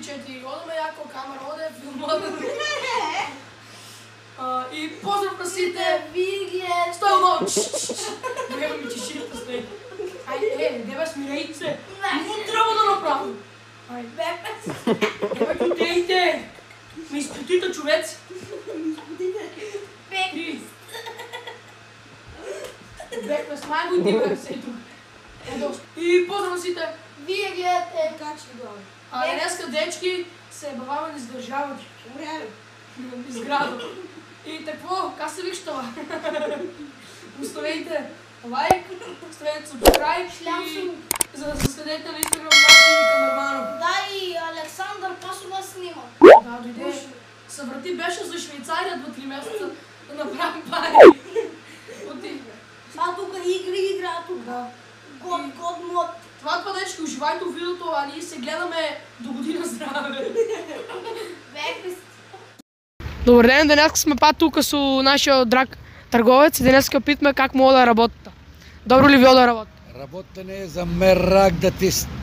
4, одаме яко, камера оде, филмода. И поздрав на сите. Стой много! Няма ми чеширата сте. Айде, деба смирейте се. Не трябва да направим. Деба чутейте. Ме изпотите, човеци. Бекме с най-годни бе, и поздрав на сите. Вие гледате качки глави. Днеска дечки се баваме да издържават. Изграда. И такво, как се виж това? Оставете лайк, оставете subscribe и за да се следете на Instagram и камермана. Да, и Александър Пасова снима. Да, дойде. Съврати беше за Швейцария 2-3 месеца да направим пари. Това тук игра тук. Да. Год мод. Това дечки, уживайте в видеото, а ние се гледаме до година здраве. Добър ден, днес сме пак тук с нашия драг търговец и днес питаме как мога да работите. Добро ли ви да работи? Работа не е за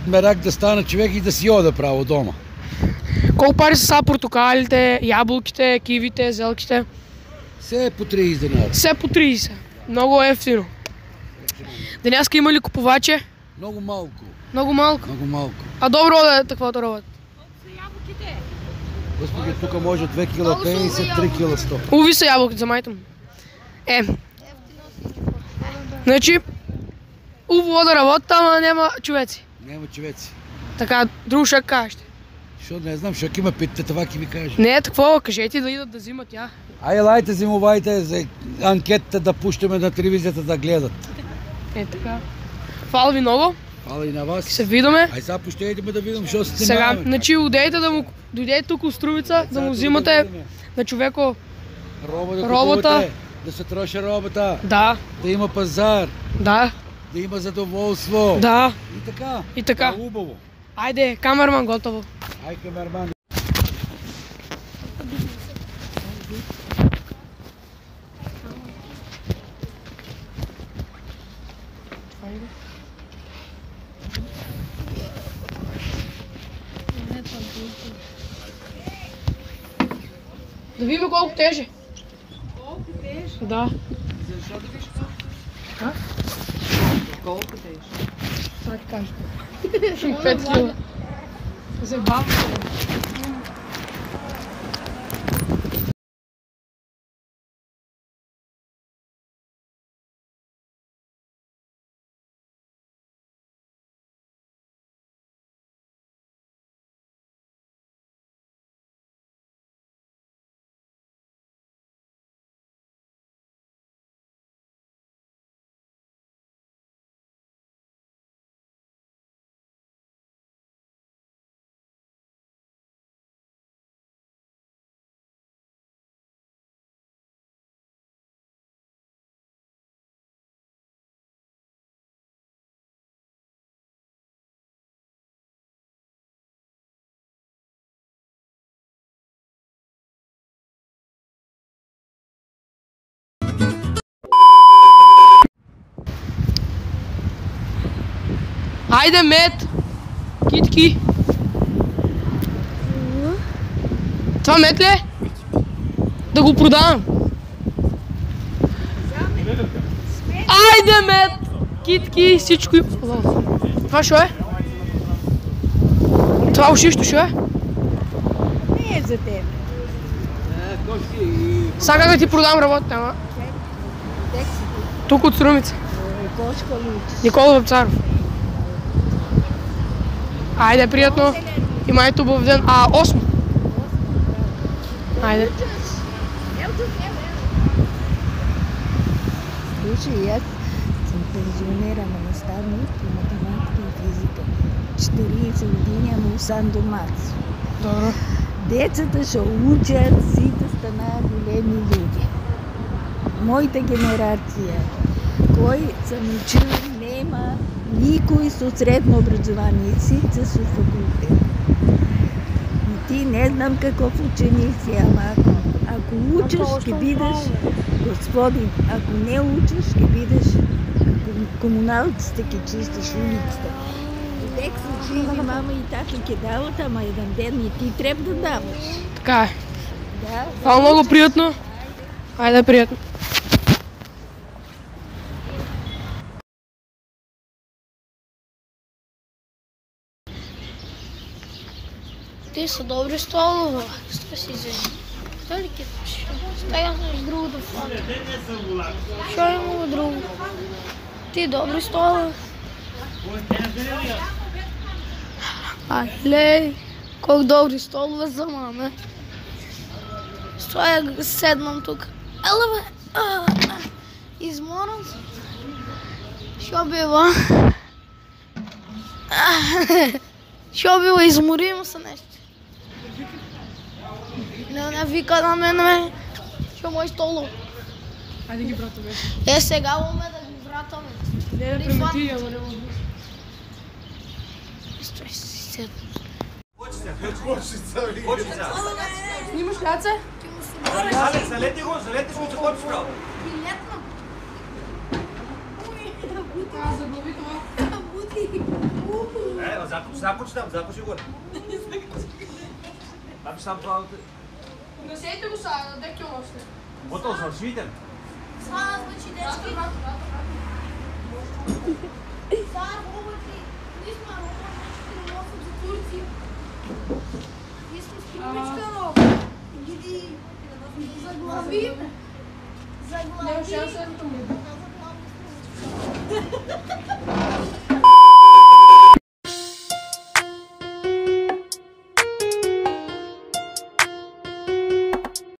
мерак да стане човек и да си ода право дома. Колко пари са сега портокалите, ябълките, кивите, зелките? Все е по 30 динара. Все по 30. Много ефтино. Днеска има ли купувачи? Много малко. Много малко? Много малко. А добро да е таквото работа? Господи, тук може 2 кила 50, 3 кила 100. Уви са ябълките за майта му. Значи, убаво да работа, ама няма човеци. Няма човеци. Така, друго ще кажете. Що не знам, ще има питате, това ки ви кажа. Не, такво, кажете да идат да взимат тя. Ай, лайте, зимовайте за анкетата да пущаме на телевизията да гледат. Така. Хвала ви много. Хвала и на вас. Се видиме. Ай, сега пущайте ме да видим, що се Сега, снимаваме. значи, дойдете тук у Струмица, да му взимате на човеко робота. Да се троша робота. Да. Да има пазар. Да. Да има задоволство. Да. И така. И така. Това е хубаво. Айде, камерман, готово. Ай, камерман. Да видим колко тежи. Колко тежи? Да. Защо да виж колко? А? Колко тежи? Това ти кажа. 5 кила. Забавно. Айде, мед! Китки! Това мед ли е? Да го продавам! Айде, мед! Китки, всичко и... Това шо е? Това ушищо шо е? Не е за теб. Сега как да ти продам работа, ама? Тук от Струмица. Никола Вапцаров. Айде, приятно. Имай хубав ден. 8. Айде. Слушай, аз съм пенсионирана наставник по математика и физика. 40 години, ама осам до Марс. Добро. Децата ще учат си да станат големи люди. Моята генерация, кой съм учил, нема никой с средно образование, всички са факултет. И ти не знам какъв ученик си, ама ако учиш, ще бидеш господин. Ако не учиш, ще бидеш комуналците, ки чистиш улицата. Живи мама и тато ке дават, ама един ден и ти трябва да даваш. Така е. Да. Това е много приятно. Айде, приятно. Те са добри столове. Стой си вземи. Стой ли кипаш? Стой аз нещо друго да фана. Що има друго? Ти добри столове. Але, колко добри столове за маме. Стоя, седнам тук. Еле бе, изморен съм. Що бива? Що бива, изморим се нещо. Не вика на мен, що мой столов. Айде ги, брато, бе. Сега уме да ги вратаме. Не да премоти, ама не мога. Стой си седна. Снимаш ляце? Залети го, че кочка. Заглави това. Закочи го. Abi sam това... Носейте го сега, да декте още. Готов съм, свитен. Сара, значи дечки. Сара, обаче, ние сме рома, за Турция. Ние сме с киломичка рома. Гиди, заглави. Не, ще я седна.